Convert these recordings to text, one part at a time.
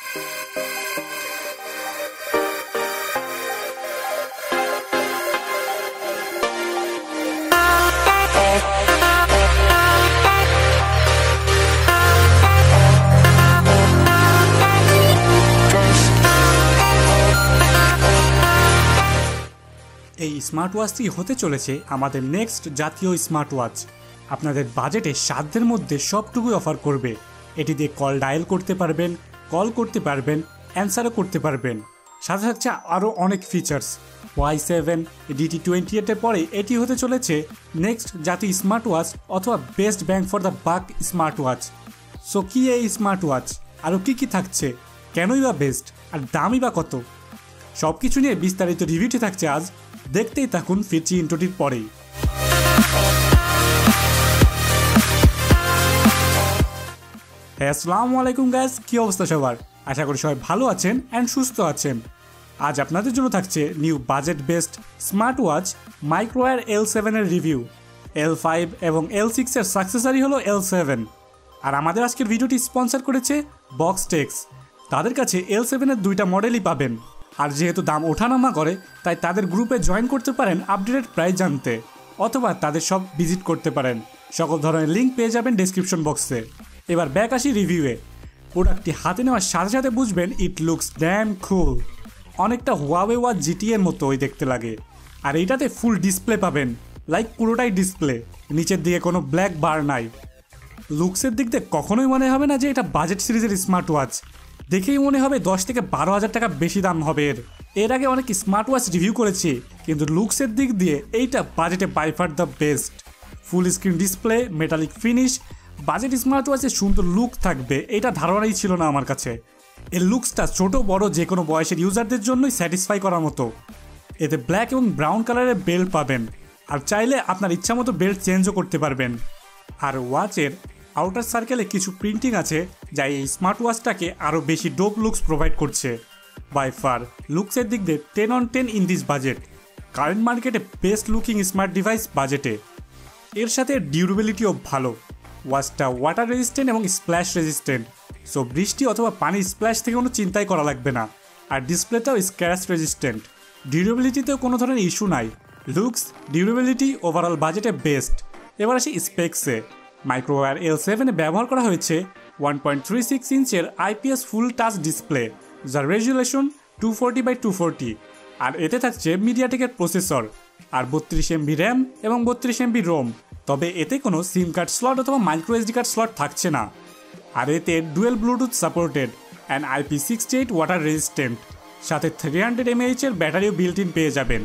এই স্মার্টওয়াচটি হতে চলেছে আমাদের নেক্সট জাতীয় স্মার্টওয়াচ। আপনাদের বাজেটে সাধ্যের মধ্যে সবটুকুই অফার করবে। এটি দিয়ে কল ডায়াল করতে পারবেন, কল করতে পারবেন, অ্যান্সারও করতে পারবেন। সাথে থাকছে আরও অনেক ফিচার্স। Y7 DT28 এর পরে এটি হতে চলেছে নেক্সট জাতীয় স্মার্টওয়াচ অথবা বেস্ট ব্যাং ফর দ্য বাক স্মার্টওয়াচ। সো কি এই স্মার্টওয়াচ, আরও কী কী থাকছে, কেনই বা বেস্ট, আর দামই বা কত, সব কিছু নিয়ে বিস্তারিত রিভিউটি থাকছে আজ। দেখতেই থাকুন ফিরছি ইন্ট্রোটির পরেই। আসসালামু আলাইকুম গাইস, কি অবস্থা সবার? আশা করি সবাই ভালো আছেন অ্যান্ড সুস্থ আছেন। আজ আপনাদের জন্য থাকছে new budget best smartwatch Microwear L7 এর রিভিউ। L5 এবং L6 এর সাকসেসরি হলো L7। আর আমাদের আজকের ভিডিওটি স্পন্সর করেছে বক্সটেক্স। তাদের কাছে L7 এর দুইটা মডেলই পাবেন। আর যেহেতু দাম ওঠানামা করে, তাই তাদের গ্রুপে জয়েন করতে পারেন আপডেটেড প্রাইস জানতে, অথবা তাদের সব ভিজিট করতে পারেন। সকল ধরনের লিঙ্ক পেয়ে যাবেন ডেসক্রিপশন বক্সে। এবার ব্যাক আসি রিভিউয়ে। প্রোডাক্টটি হাতে নেওয়ার সাথে সাথে বুঝবেন ইট লুকস ড্যাম কুল। অনেকটা হুয়াওয়ে ওয়াচ GT এর মতো ওই দেখতে লাগে। আর এইটাতে ফুল ডিসপ্লে পাবেন, লাইক পুরোটাই ডিসপ্লে, নিচের দিকে কোনো ব্ল্যাক বার নাই। লুকসের দিক দিয়ে কখনোই মনে হবে না যে এটা বাজেট সিরিজের স্মার্ট ওয়াচ। দেখেই মনে হবে 10 থেকে 12,000 টাকা বেশি দাম হবে এর আগে অনেক স্মার্ট ওয়াচ রিভিউ করেছি, কিন্তু লুকসের দিক দিয়ে এইটা বাজেটে by far the best. Full screen display, metallic finish, budget smart ওয়াচে সুন্দর লুক থাকবে এটা ধারণাই ছিল না আমার কাছে। এর লুকসটা ছোট বড় যে কোনো বয়সের ইউজারদের জন্যই স্যাটিসফাই করার মতো। এতে ব্ল্যাক এবং ব্রাউন কালারের বেল্ট পাবেন, আর চাইলে আপনার ইচ্ছা মতো বেল্ট চেঞ্জও করতে পারবেন। আর ওয়াচের আউটার সার্কেলে কিছু প্রিন্টিং আছে যা এই স্মার্ট ওয়াচটাকে আরও বেশি ডোপ লুকস প্রোভাইড করছে। বাই ফার লুকসের দিক দিয়ে 10 on 10 in this budget, current মার্কেটে বেস্ট লুকিং স্মার্ট ডিভাইস বাজেটে। এর সাথে ডিউরেবিলিটিও ভালো। ওয়াচটা ওয়াটার রেজিস্ট্যান্ট এবং স্প্ল্যাশ রেজিস্ট্যান্ট, সো বৃষ্টি অথবা পানির স্প্ল্যাশ থেকে কোনো চিন্তাই করা লাগবে না। আর ডিসপ্লেটাও স্ক্র্যাচ রেজিস্ট্যান্ট, ডিউরেবিলিটিতেও কোনো ধরনের ইস্যু নাই। লুকস, ডিউরেবিলিটি, ওভারঅল বাজেটে বেস্ট। এবার আসি স্পেক্সে। মাইক্রোওয়্যার L7 এ ব্যবহার করা হয়েছে 1.36 ইঞ্চের IPS ফুল টাচ ডিসপ্লে, যার রেজুলেশন 240x240। আর এতে থাকছে মিডিয়াটেকের প্রসেসর, আর 32 MB র্যাম এবং 32 MB রোম। তবে এতে কোনো সিম কার্ড স্লট অথবা মাইক্রো SD কার্ড স্লট থাকছে না। আর এতে dual Bluetooth supported and IP68 water resistant, সাথে 300 mAh এর ব্যাটারিও বিল্ট ইন পেয়ে যাবেন।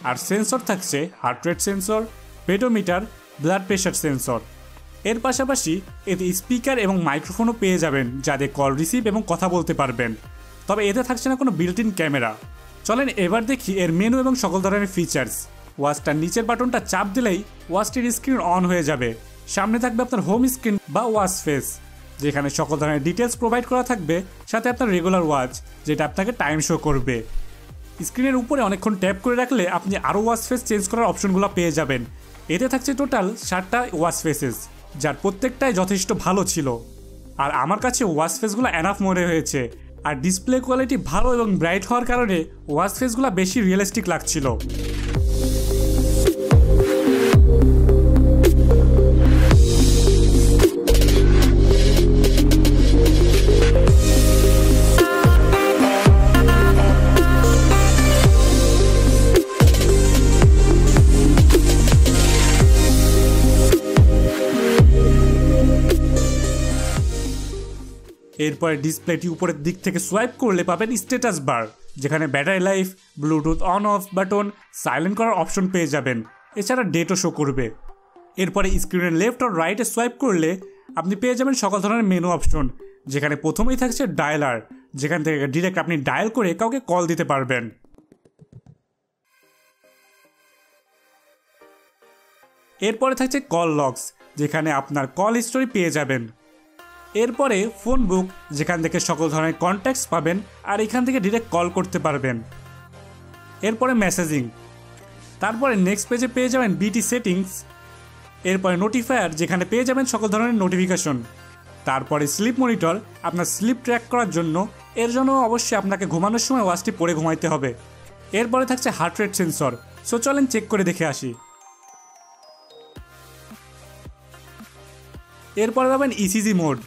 আর সেন্সর থাকছে heart rate sensor, pedometer, blood pressure sensor. এর পাশাপাশি এতে স্পিকার এবং মাইক্রোফোনও পেয়ে যাবেন, যাদের কল রিসিভ এবং কথা বলতে পারবেন। তবে এতে থাকছে না কোনো বিল্ট ইন ক্যামেরা। চলেন এবার দেখি এর মেনু এবং সকল ধরনের ফিচার্স। ওয়াচটার নিচের বাটনটা চাপ দিলেই ওয়াচটির স্ক্রিন অন হয়ে যাবে। সামনে থাকবে আপনার হোম স্ক্রিন বা ওয়াচ ফেস, যেখানে সকল ধরনের ডিটেলস প্রোভাইড করা থাকবে, সাথে আপনার রেগুলার ওয়াচ যেটা আপনাকে টাইম শো করবে। স্ক্রিনের উপরে অনেকক্ষণ ট্যাপ করে রাখলে আপনি আরও ওয়াচ ফেস চেঞ্জ করার অপশনগুলো পেয়ে যাবেন। এতে থাকছে টোটাল 7টা ওয়াচ ফেসেস, যার প্রত্যেকটাই যথেষ্ট ভালো ছিল। আর আমার কাছে ওয়াচ ফেসগুলো এনাফ মনে হয়েছে। আর ডিসপ্লে কোয়ালিটি ভালো এবং ব্রাইট হওয়ার কারণে ওয়াচ ফেসগুলো বেশি রিয়েলিস্টিক লাগছিল। এরপরে ডিসপ্লেটি উপরের দিক থেকে সোয়াইপ করলে পাবেন স্ট্যাটাস বার, যেখানে battery life, Bluetooth on of button, silent করার অপশন পেয়ে যাবেন। এছাড়া ডেটও শো করবে। এরপরে স্ক্রিনের লেফট আর রাইটে সোয়াইপ করলে আপনি পেয়ে যাবেন সকল ধরনের মেনু অপশন, যেখানে প্রথমেই থাকছে ডায়ালার, যেখান থেকে ডিরেক্ট আপনি ডায়াল করে কাউকে কল দিতে পারবেন। এরপরে থাকছে কল লগস, যেখানে আপনার কল হিস্টোরি পেয়ে যাবেন। এরপরে ফোন বুক, যেখান থেকে সকল ধরনের কন্ট্যাক্টস পাবেন আর এখান থেকে ডিরেক্ট কল করতে পারবেন। এরপরে মেসেজিং, তারপরে নেক্সট পেজে পেয়ে যাবেন BT সেটিংস। এরপরে নোটিফায়ার, যেখানে পেয়ে যাবেন সকল ধরনের নোটিফিকেশন। তারপরে স্লিপ মনিটর, আপনার স্লিপ ট্র্যাক করার জন্য। এর জন্য অবশ্যই আপনাকে ঘুমানোর সময় ওয়াচটি পরে ঘুমাইতে হবে। এরপরে থাকছে হার্ট রেট সেন্সর। সো চলেন চেক করে দেখে আসি। এরপরে পাবেন ECG mode,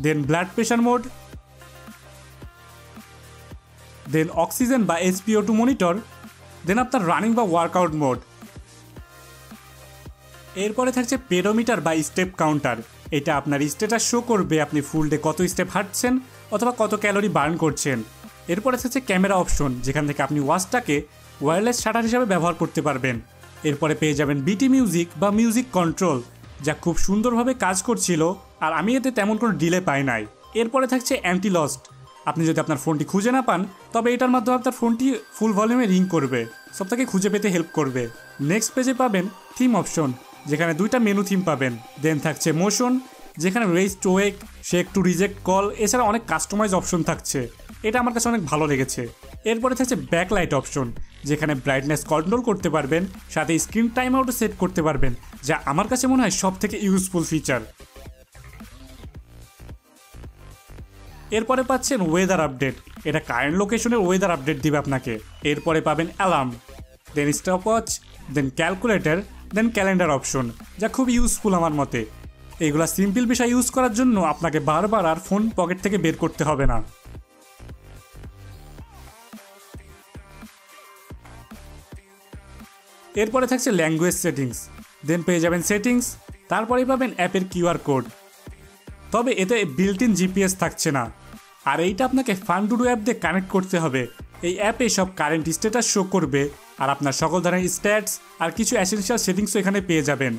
then blood pressure mode, then oxygen বা SpO2 মনিটর, দেন আপনার রানিং বা ওয়ার্কআউট মোড। এরপরে থাকছে পেডোমিটার বা স্টেপ কাউন্টার। এটা আপনার স্ট্যাটাস শো করবে আপনি ফুল ডে কত স্টেপ হাঁটছেন অথবা কত ক্যালোরি বার্ন করছেন। এরপরে থাকছে ক্যামেরা অপশন, যেখান থেকে আপনি ওয়াচটাকে ওয়্যারলেস শাটার হিসাবে ব্যবহার করতে পারবেন। এরপরে পেয়ে যাবেন বিটি মিউজিক বা মিউজিক কন্ট্রোল, যা খুব সুন্দরভাবে কাজ করছিল, আর আমি এতে তেমন কোনো ডিলে পাই নাই। এরপরে থাকছে অ্যান্টি লস্ট। আপনি যদি আপনার ফোনটি খুঁজে না পান, তবে এটার মাধ্যমে আপনার ফোনটি ফুল ভলিউমে রিং করবে, সবটাকে খুঁজে পেতে হেল্প করবে। নেক্সট পেজে পাবেন থিম অপশন, যেখানে দুইটা মেনু থিম পাবেন। দেন থাকছে মোশন, যেখানে raise two ওয়েক, shake two reject call, এছাড়া অনেক কাস্টমাইজ অপশন থাকছে। এটা আমার কাছে অনেক ভালো লেগেছে। এরপরে থাকছে ব্যাকলাইট অপশন, যেখানে ব্রাইটনেস কন্ট্রোল করতে পারবেন, সাথে স্ক্রিন টাইম আউটও সেট করতে পারবেন, যা আমার কাছে মনে হয় সব থেকে ইউজফুল ফিচার। এরপরে পাচ্ছেন ওয়েদার আপডেট। এটা কারেন্ট লোকেশনের ওয়েদার আপডেট দিবে আপনাকে। এরপরে পাবেন অ্যালার্ম, দেন স্টপওয়াচ, দেন ক্যালকুলেটর, দেন ক্যালেন্ডার অপশন, যা খুব ইউজফুল আমার মতে। এইগুলা সিম্পল বিষয় ইউজ করার জন্য আপনাকে বারবার আর ফোন পকেট থেকে বের করতে হবে না। এরপরে থাকছে ল্যাঙ্গুয়েজ সেটিংস, দেন পেয়ে যাবেন সেটিংস, তারপরেই পাবেন অ্যাপের কিউআর কোড। তবে এতে বিল্ট ইন জিপিএস থাকছে না, আর এইটা আপনাকে ফান্ডুডু অ্যাপ দিয়ে কানেক্ট করতে হবে। এই অ্যাপে সব কারেন্ট স্ট্যাটাস শো করবে, আর আপনার সকল ধরনের স্ট্যাটস আর কিছু অ্যাসেনশিয়াল সেটিংসও এখানে পেয়ে যাবেন।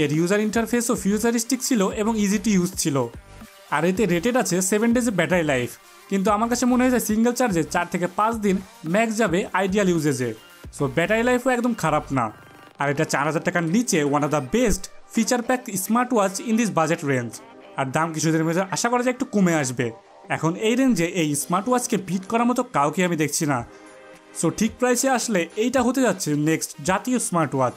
এর ইউজার ইন্টারফেসও ফিউচারিস্টিক ছিল এবং ইজি টু ইউজ ছিল। আর এতে রেটেড আছে 7 ডেজে ব্যাটারি লাইফ, কিন্তু আমার কাছে মনে হয় সিঙ্গেল চার্জে 4 থেকে 5 দিন ম্যাক্স যাবে আইডিয়াল ইউজেজে। সো ব্যাটারি লাইফও একদম খারাপ না। আর এটা 4000 টাকার নিচে one of the best feature pack smart watch in this budget range. আর দাম কিছুদিনের মধ্যে আশা করা যায় একটু কমে আসবে। এখন এই রেঞ্জে এই স্মার্ট ওয়াচকে বিট করার মতো কাউকে আমি দেখছি না। সো ঠিক প্রাইসে আসলে এইটা হতে যাচ্ছে নেক্সট জাতীয় স্মার্ট ওয়াচ।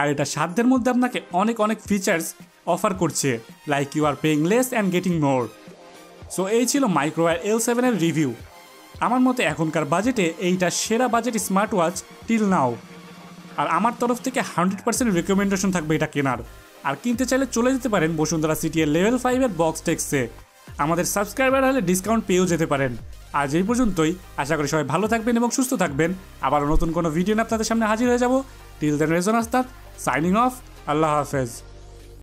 আর এটা সাধ্যের মধ্যে আপনাকে অনেক অনেক ফিচার্স অফার করছে, like you are paying less and getting more. So এই ছিল মাইক্রোওয়্যার L7 এর রিভিউ। আমার মতে এখনকার বাজেটে এইটা সেরা budget smart watch till now. আর আমার তরফ থেকে 100% রেকমেন্ডেশন থাকবে এটা কেনার। আর কিনতে চাইলে চলে যেতে পারেন বসুন্ধরা সিটি এর লেভেল 5 এর বক্স টেক্সে। আমাদের সাবস্ক্রাইবার হলে ডিসকাউন্ট পেয়েও যেতে পারেন। আজ এই পর্যন্তই। আশা করি সবাই ভালো থাকবেন এবং সুস্থ থাকবেন। আবার নতুন কোনো ভিডিও নিয়ে আপনাদের সামনে হাজির হয়ে যাব। Till then Rezon Hasnat signing off. আল্লাহ হাফেজ।